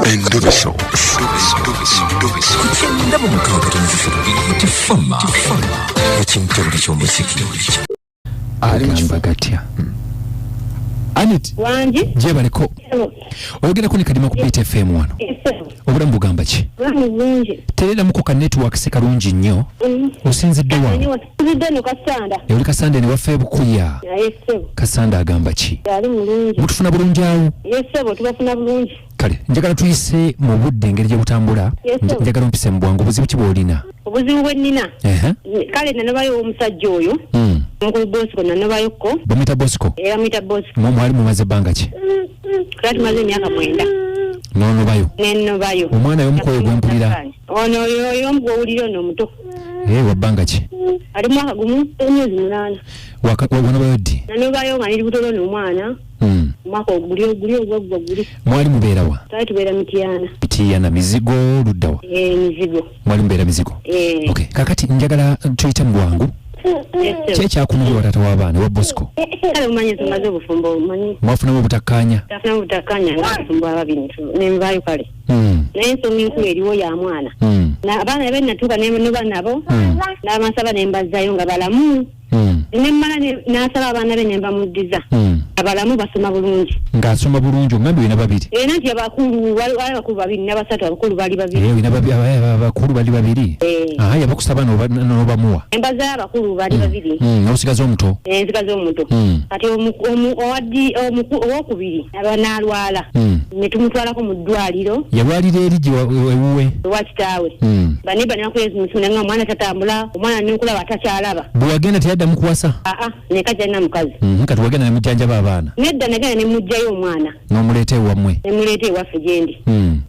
Endobeso. Ndabo mukaka tufama. Ekintu ky'omusiki. Agamba gatya. Anit. Wanji. Je baliko. Oyogera ku Kadima ku Beat FM wano. Obulamu bugamba ki? Bulungi. Terera muko ka network se kalungi nnyo. Osinzidde wa? Osinzidde no Kasanda. Oli Kasanda ni waffe bukuya. Yesebo. Kasanda agamba ki? Yali mulungi. Mutufuna bulungi awo. Yesebo tubafuna bulungi. Kale njagala tuyise mu budde engeri gye butambula. Njagala mpise mu bwangu buzibu ki bw'olina? Obuzibu bwe nnina. Kale nanabayo omusajja oyo. Nkulu Bosco nanabayo ko. Bamita Bosco. Era mita Bosco. Mwali mumaze bbanga ki? Kati maze emyaka 9. Nono bayo. Neno bayo. Omwana y'omukoyo gwempulira. Ono y'omugwowulira ono omuto. Wabbanga ki? Ali mwaka gumu emyezi 8. Wana bayo ddi? Nano bayo nga nili butono n'omwana. Mwaka oguli. Mwali mubeera wa? Twali tubeera Mityana. Mityana mizigo luddawa? Mizigo. Mwali mubeera mizigo? Okay, kakati njagala tuyite mu bwangu. Kye kyakunulira taata w'abaana wa Bosco? Kale umanyi tumaze obufumbo omanyi. Mwafunamu obutakkanya? Tafunamu obutakkanya n'obufumbo ababiri nenvaayo kale. Naye ensonga enkulu eriwo ya mwana. Abaana be natuuka neba nabo n'abansaba ne mbazzayo nga balamu. Ne mmala n'asaba abaana be ne mbamuddiza. Abalamu basoma bulungi. Ng'asoma bulungi oŋŋambye olina babiri? Nanti abakulu wali abakulu babiri n'abasatu abakulu bali babiri. Olina abakulu bali babiri? Yabakusaba n'obamuwa? Embazzayo abakulu bali babiri. N'osigaza omuto? Nsigaza omuto. Kati owokubiri n'alwala. Ne tumutwalako mu ddwaliro. Yalwalira eri ewuwe? Ewa kitaawe. Baniba ne bakwezi musuna nga omwana tatambula, omwana n'enkulaba atakyalaba. Bwe wagenda teyaddamu kuwasa? Ne kajja alina mukazi. Kati wagenda ne mujjanjaba abaana? Nedda nagenda ne mujjayo omwana. N'omuleeta ewammwe? Ne muleeta ewaffe gye ndi.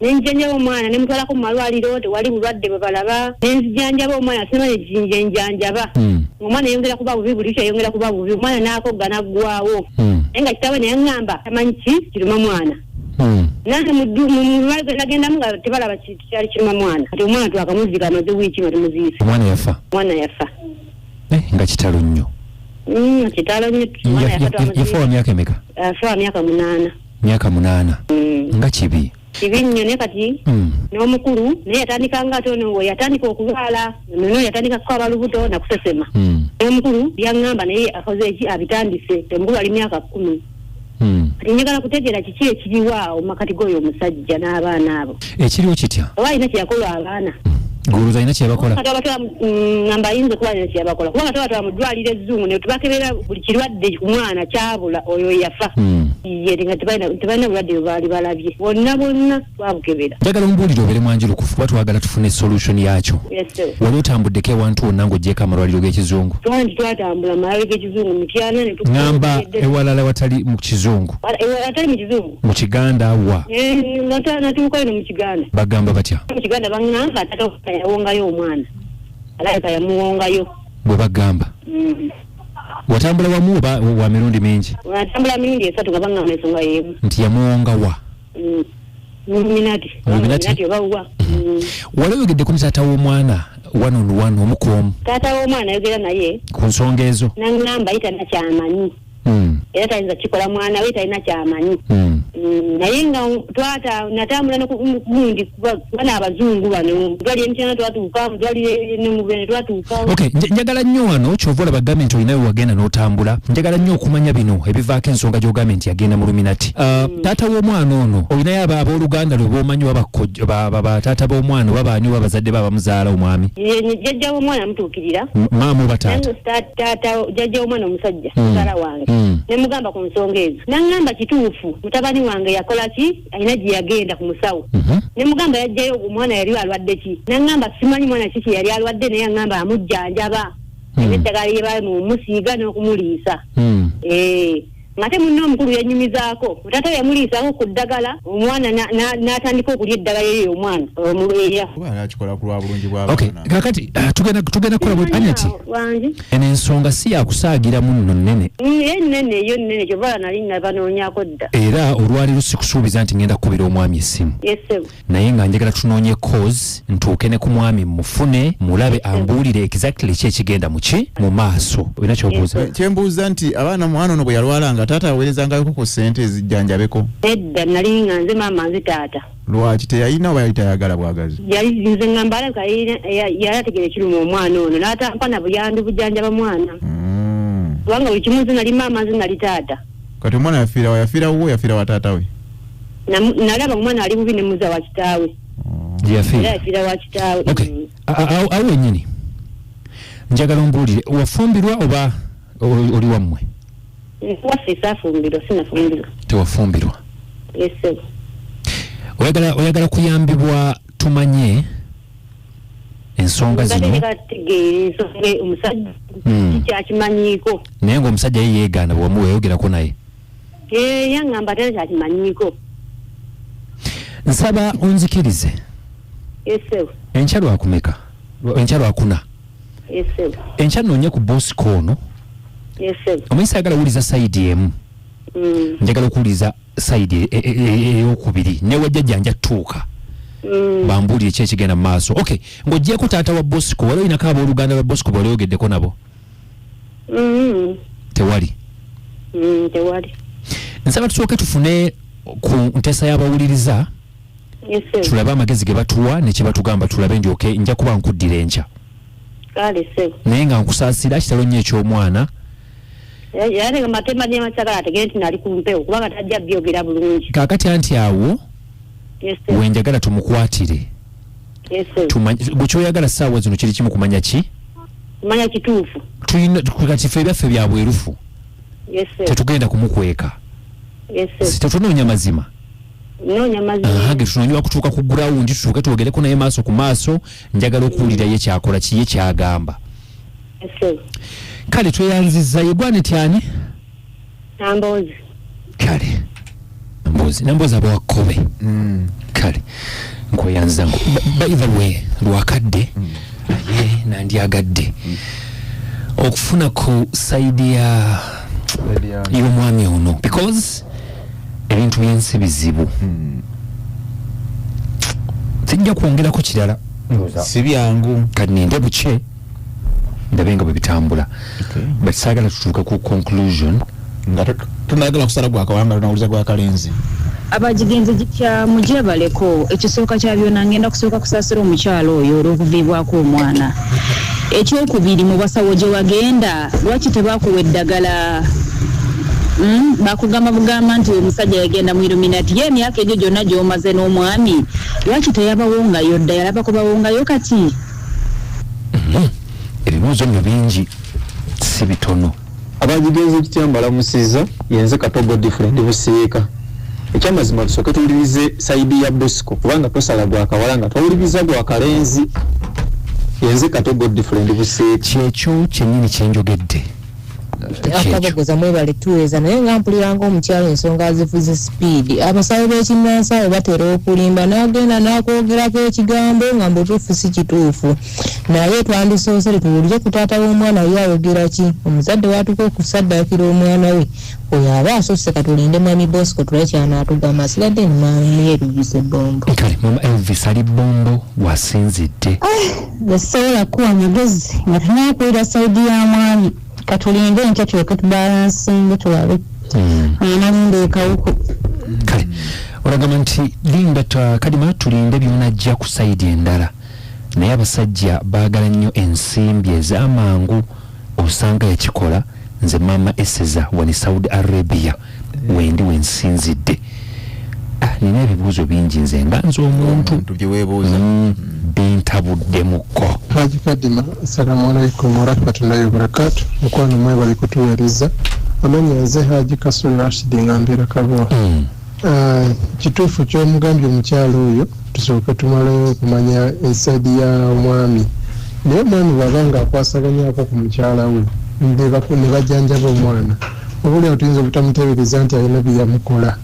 Ne njjanjaba omwana ne mutwalako mu malwaliro tewali bulwadde bwe balaba. Ne nzijanjaba omwana sinema ne jinja enjanjaba. Omwana yongera kuba bubi buli yongera kuba bubi. Omwana n'akogga n'aggwaawo. Naye nga kitaawe ne yaŋŋamba tamanyi ki kiruma mwana. Nange nagendamu nga tebalaba kyali kiruma mwana. Kati omwana twakamuzika amaze wiiki nga tumuziise. Omwana yafa? Omwana yafa. Nga kitalo nnyo. Kitalo nnyo. Yafa wa myaka emeka? Yafa wa myaka 8. Myaka 8. Nga kibi? Kibi nnyo ne kati n'omukulu naye yatandika nga ate ono yatandika okuzaala nono yatandika kukaaba lubuto na kusesema. N'omukulu yaŋŋamba naye akoze eki abitandise. Omukulu ali myaka 10. Njagala kutegeera kiki ekiriwa omakati g'oyo omusajja n'abaana abo. Ekiriwo kitya? Oba alina kyeyakola abaana. Guluza alina kyeyabakola? Kati abatwala ngamba ayinza okuba alina kyeyabakola. Kubanga tubatwala mu ddwaliro ezzungu ne tubakebera buli kirwadde ku mwana kyabula oyo yafa. Yeri nga tebalina bulwadde bwe baali balabye. Bonna twabukebera. Njagala ombuulire obeere mwanjirukufu kuba twagala tufune solution yakyo. Wali otambuddeko ewantu wonna ng'oggyeko amalwaliro g'ekizungu? Twatambula amalwaliro g'ekizungu Mityana ne ngamba ewalala watali mu kizungu? Atali mu kizungu. Mu Kiganda wa? Natuukayo no mu Kiganda. Bagamba batya? Mu Kiganda baŋŋamba tata yawongayo omwana. Alabika yamuwongayo. Bwe bagamba? Watambula wamu oba wa mirundi mingi? Watambula mirundi 3 nga baŋŋamba ensonga y'emu. Nti yamuwonga wa? Luminati oba wa? Wali oyogeddeku ne taata w'omwana one on one omukuomu? Taata w'omwana ayogera naye ku nsonga ezo? Naŋŋamba ye talina kyamanyi. Era tayinza kikola mwana we talina kyamanyi. Naye nga natambula nokugundi bana abazungu bano twali Mityana twatuuka twali nemubene twatuuka. Okay, njagala nnyo wano kyova olaba gavumenti olinayo wagenda n'otambula. Njagala nnyo okumanya bino ebivaako ensonga gyo gavumenti yagenda mu Luminati. Taata w'omwana ono olinayo abooluganda lwe b'omanyi oba taata b'omwana oba baani oba bazadde be abamuzaala omwami? Jjajja w'omwana amutuukirira. Maama oba taata? Taata jjajja w'omwana omusajja muzaala wange. Ne mugamba ku nsonga ezo. Naŋŋamba kituufu mutabani wange yakola ki? Alina gye yagenda ku musawo. Ne mugamba yajjayo omwana yali alwadde ki? Naŋŋamba simanyi mwana kiki yali alwadde naye yaŋŋamba amujjanjaba. Eddagala lye bamusiiga n'okumuliisa. Ngate munno omukulu yanyumizaako. Taata yamuliisaako ku ddagala omwana n'atandika okulya eddagala eryo omwana omuleeya. Kuba akikola ku lwa bulungi bw'abaana. Okay, kakati tugenda kukola bwe Aneti. Eno ensonga si yakusaagiramu nno nnene. Ennene eyo nnene kyova nali nabanoonyaako dda. Era olwaleero sikusuubiza nti ngenda kukubira omwami essimu. Naye nga njagala tunoonye cause ntuuke ne ku mwami mufune mulabe ambuulire exactly ki ekigenda mu maaso. Olina ky'obuuza? Kyembuuza nti abaana mwana ono bwe yalwalanga taata aweerezangayoko ku ssente ezijjanjabeko? Edda nali nga nze maama nze taata. lwaki teyalina oba yali tayagala bwagazi yali nze ngamba alabika yalategera ekiruma omwana ono n'atampa na buyandi bujanjaba mwana kubanga buli kimu nze nali maama nze nali taata kati omwana yafiira wo yafiira wa taata we nalaba omwana ali bubi ne muza wa kitaawe yafiira wa kitaawe awo wennyini njagala ombuulire wafumbirwa oba oli wammwe waffe saafumbirwa sinafumbirwa tewafumbirwa yesebo oyagala kuyambibwa tumanye ensonga zino ensonga omusajja kyakimanyiiko naye ng'omusajja ye yeegaana bwewamuweeyogerako naye yaŋŋamba tera kyakimanyiiko nsaba onzikirize yesebo enkya lwakumeka enkya lwakuna yesebo enkya noonye ku bosiko ono yesebo omuyisa ayagala wuliza sayidi emu njagala okuwuliza sayidi eyokubiri newajjajja nja tuuka bambuulire ki ekigenda mu maaso okay ng'oggyeko taata wa bosiko wali olinako abooluganda lwa bosiko bwali oyogeddeko nabo tewali nsaba tusooke tufune ku nteesa y'abawuliriza tulabe amagezi ge batuwa ne kye batugamba tulabe ndyoke nja kuba nkuddira enkya naye nga nkusaasira kitalo nnyo eky'omwana yale matema ne masagala ategere nti nali kumpewo kubanga tajja byogera bulungi kaakati anti awo wenjagala tumukwatire bwekyoyagala ssaawa zino kiri kimu kumanya ki kumanya kituufu tulina kati ffe ebyaffe bya bwerufu tetugenda kumukweka tetunoonya mazima ge tunoonyiwa kutuuka ku gurawundi tutuuke twogereko naye maaso ku maaso njagala okuwulira ye kyakola kiye kyagamba kale tweyanziza yegwane tyani Nambozi kale Nambozi abawakkobe kale nkweyanziza by the way lwakadde nandyagadde okufuna ku saidi ya y'omwami ono because ebintu byensi bizibu sijja kwongerako kirala si byangu kati ninde buke ndabe nga bwe bitambula but saagala tutuuke ku conclusion nga tunagala kusala gwakawanga tunawuliza gwakalenzi abajigenze kya mujabaleko ekisooka kya byonna ngenda kusooka kusaasira omukyalo oyo olw'okuviibwako omwana ekyokubiri mu basawo gye wagenda lwaki tebakuwa eddagala bakugamba bugamba nti omusajja yagenda mu Illuminati ye emyaka egyo gyonna gy'omaze n'omwami lwaki teyabawongayo dda yalabako bawongayo kati ebibuuzo bino bingi si bitono abajigenze kityambala musiza yenze katogo different busiika ekyamazima tusooke tuwulirize saidi ya Bosco kubanga tosala gwakawala nga twawuliriza gwakalenzi yenze katogo different busiika kyekyo kyennyini kyenjogedde akabogoza mwebale tuweza naye nga mpuliranga omukyalo ensonga zivuze speed abasawo b'ekinnansawo batera okulimba n'agenda n'akwogerako ekigambo nga mbutuufu si kituufu naye twandisoose tuwulire ku taata w'omwana ye ayogera ki omuzadde watuka okusaddaakira omwana we oyo aba asoose katulinde mwami Bosco tulakyanaatugamba asigadde nimwami yerugise bombo kale mama Elvis ali bombo wasinzidde esobola kuwa magezi nga tunakuwira saidi ya mwami katulinde enkya tuleke tubalansinge tulabe analinda ekawuko kale olagamba nti linda kadima tulinde byonajja ku saidi endala naye abasajja baagala nnyo ensimbi ez'amangu osanga yakikola nze mama Eseza wani Saudi Arabia wendi wensinzidde nina ebibuuzo bingi nze nga nze omuntu bintabuddemuko Haji Kadima, assalamu alaikum wa rahmatullahi wa barakatuh. Mukwano mwe bali kutuweriza amanya nze Haji Kasule Rashid ngambira kabwa kituufu ky'omugambye omukyalo oyo tusooke tumaleyo okumanya ensaidi ya omwami naye omwami bw'abanga akwasaganyako ku mukyala we ne bajjanjaba omwana obulyawo tuyinza obutamuteebereza nti alina byeyamukola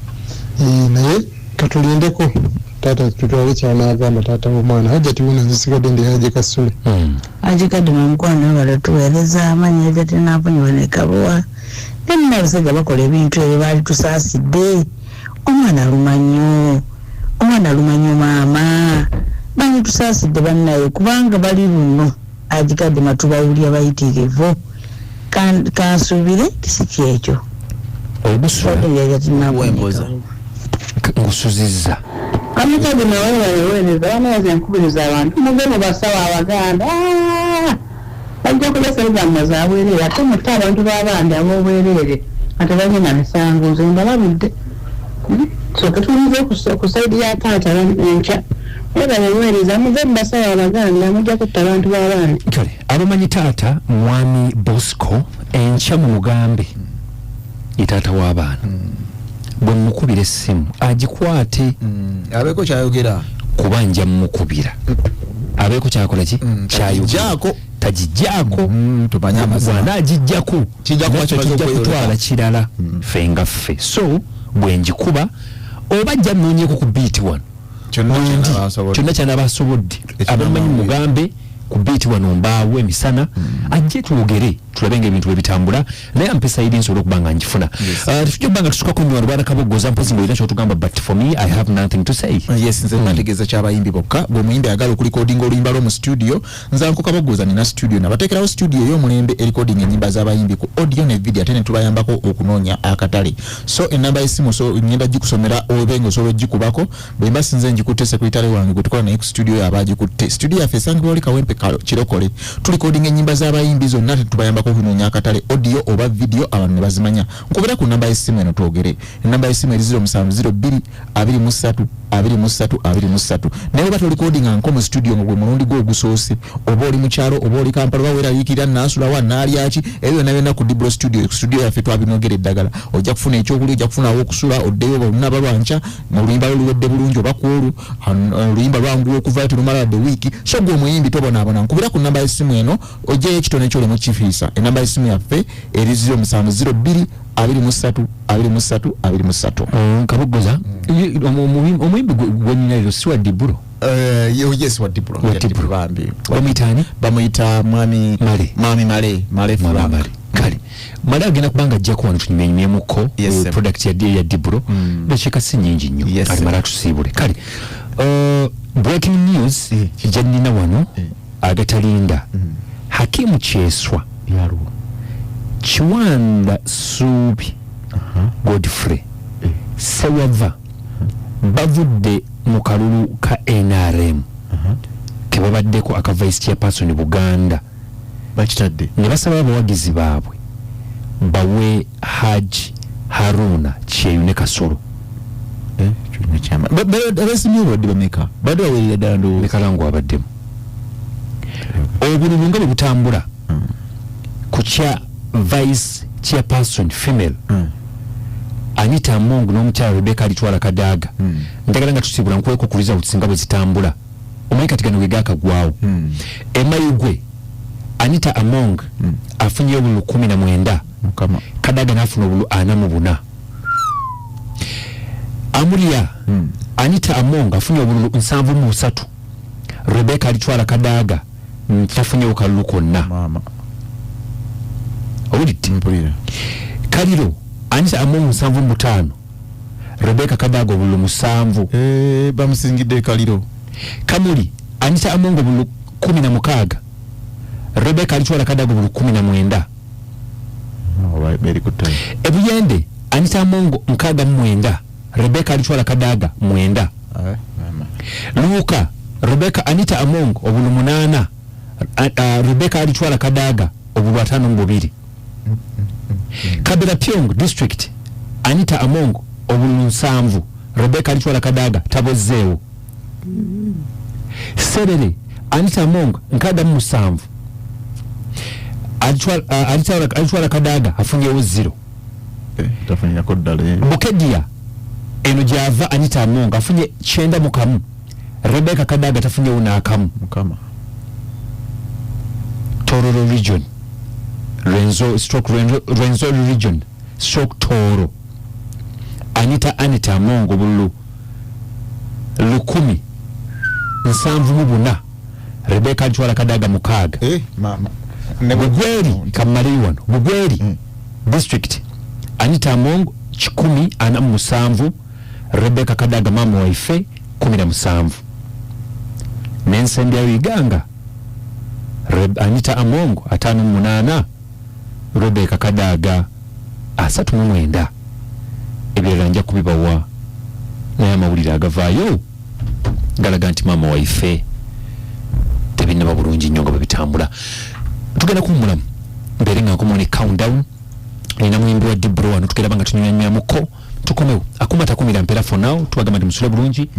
naye katulindeko taata tutwale kyanaagamba taata w'omwana hajja tiwuna nzisigadde ndi Haji Kasule Haji Kadima mukwano webale tuweereza amanya ebyo tenaafunyiwe ne kabuwa nenna abasajja bakola ebintu ebyo baali tusaasidde omwana alumanyo maama bali tusaasidde bannaye kubanga bali luno Haji Kadima tubawulya bayitirivu kansuubire kisiki ekyo obusula ngusuzizza Amatabi nawe wewereza amaze nkubiriza abantu mugeno basawa abaganda ajja kulesa amaza abwerere ate mutta abantu b'abandi abobwerere ate bagenda misanguzo mbalabudde so ketulize kusaidi ya taata encha era wewereza mugeno basawa abaganda mujja kutta abantu b'abandi kale abamanyi taata mwami Bosco encha mu mugambe itaata w'abaana bwe mukubira essimu agikwate abeko kyayogera kubanja mukubira abeko kyakola ki kyayogako tagijjako tumanya amazima bwana agijjako kijja kutwala kirala fenga ffe so bwe njikuba oba jja nnoonyeko ku biiti wano kyonna kyanabasobodde abamanyi mugambe ku biiti wano mbaawo emisana ajje twogere tulabe ng'ebintu bwe bitambula naye ampesa iri nsobola okuba nga njifuna tujja okuba nga tusukako nnyo wano bwana Kabogoza mpozi ng'olina kyotugamba but for me I have nothing to say. Yes, nze nategeeza ky'abayimbi bokka bwe muyimbi ayagala okulikodinga oluyimba lw'omu studio nze Uncle Kabogoza nina studio nabateekerawo studio ey'omulembe erikodinga ennyimba z'abayimbi ku audio ne video ate ne tubayambako okunoonya akatale so ennamba y'essimu so ngenda gikusomera obe ng'osobola ogikubako bwe mba sinze njikutte sekretary wange gwe tukola naye ku studio yo aba agikutte studio yaffe esangibwa oli Kawempe kirokole tulikodinga ennyimba z'abayimbi zonna tetubayambako okunoonya akatale audio oba video abantu ne bazimanya nkubira ku nnamba y'essimu eno twogere ennamba y'essimu eri 0702 23 23 naye oba tolikodinga nko mu studio nga gwe mulundi gwo ogusoose oba oli mu kyalo oba oli Kampala oba weeraliikirira naasulawa naalyaki ebyo byonna byonna ku Dibro studio yaffe twabinogera eddagala ojja kufuna ekyokulya ojja kufuna awokusula oddeyo oba olunaba lwanca mu luyimba luwedde bulungi oba kwolu oluyimba lwanguwa okuva tulumala the week so gwe omuyimbi tobonaabona nkubira ku nnamba y'essimu eno ojjayo ekitone kyolemu kifiisa ennamba y'essimu yaffe eri 0702 23 Kabogoza omuyimbi gwennyina leero si wa Dibro yes wa Dibro bambi bamuyita mwami Male Fulamba kale Male agenda kubanga ajjako wano tunyumyenyumyemuko product ya Dibro bekyeka si nnyingi nnyo kale Male atusiibule kale breaking news gyannina wano agatalinda Hakimu Kyeswa Kiwanda Suubi Godfrey Sewava bavudde mu kalulu ka NRM kebabaddeko aka vice chairperson Buganda bakitadde ne basaba abawagizi baabwe bawe Haji Haruna Kyeyune Kasolo abasimye badde bameka badde bawerera ddala ndo mekalango abaddemu obululu nga bwe butambula ku kya vice chairperson female Anita Amongo n'omukyala Rebecca alitwala Kadaga ndagala nga tusibula nkweko kuliza utsinga bwe zitambula omanyi katigano we gakagwawo emayugwe Anita Among afunye obulu 19 Kadaga n'afuna obulu 44 Amulia Anita Among afunye obulu 73 Rebecca alitwala Kadaga tafunye okalulu konna mama Audit Kaliro Anita Among 75 Rebecca Kadaga obulu 7 bamusingidde Kaliro Kamuli Anita Among obulu 16 Rebecca alitwala Kadaga obulu 19 alright very good time Ebuyende Anita Among 69 Rebecca alitwala Kadaga 9 Luka Rebecca Anita Among obulu 8 Rebecca alitwala Kadaga obulu 5 Kabira Pyong district Anita Among obulu 7 Rebecca alitwala Kadaga tabozzeewo Serere Anita Among 7 alitwala Kadaga afunyewo 0 tafunya kodale Bukedia eno gyava Anita Among afunye 9 Rebecca Kadaga tafunyewo n'akamu mukama Tororo region Renzo region stroke Toro Anita Among obulu 174 Rebecca alitwala Kadaga 6 mama Bugweri Kamaliwano Bugweri district Anita Among 17 Rebecca Kadaga mama waife 17 Nensembya Iganga Anita Among 58 Rebecca Kadaga 39 ebirala nja kubibawa naye amawulire agavaayo galaga nti maama waife tebinaba bulungi nnyo nga bwebitambula. Tugenda kuwummula mbeere nga nkomawo ne countdown nina muyimbi wa Dibro wano tugenda banga tunyunyanywamuko tukomewo akumata kumira mpera for now tubagamba nti musule bulungi.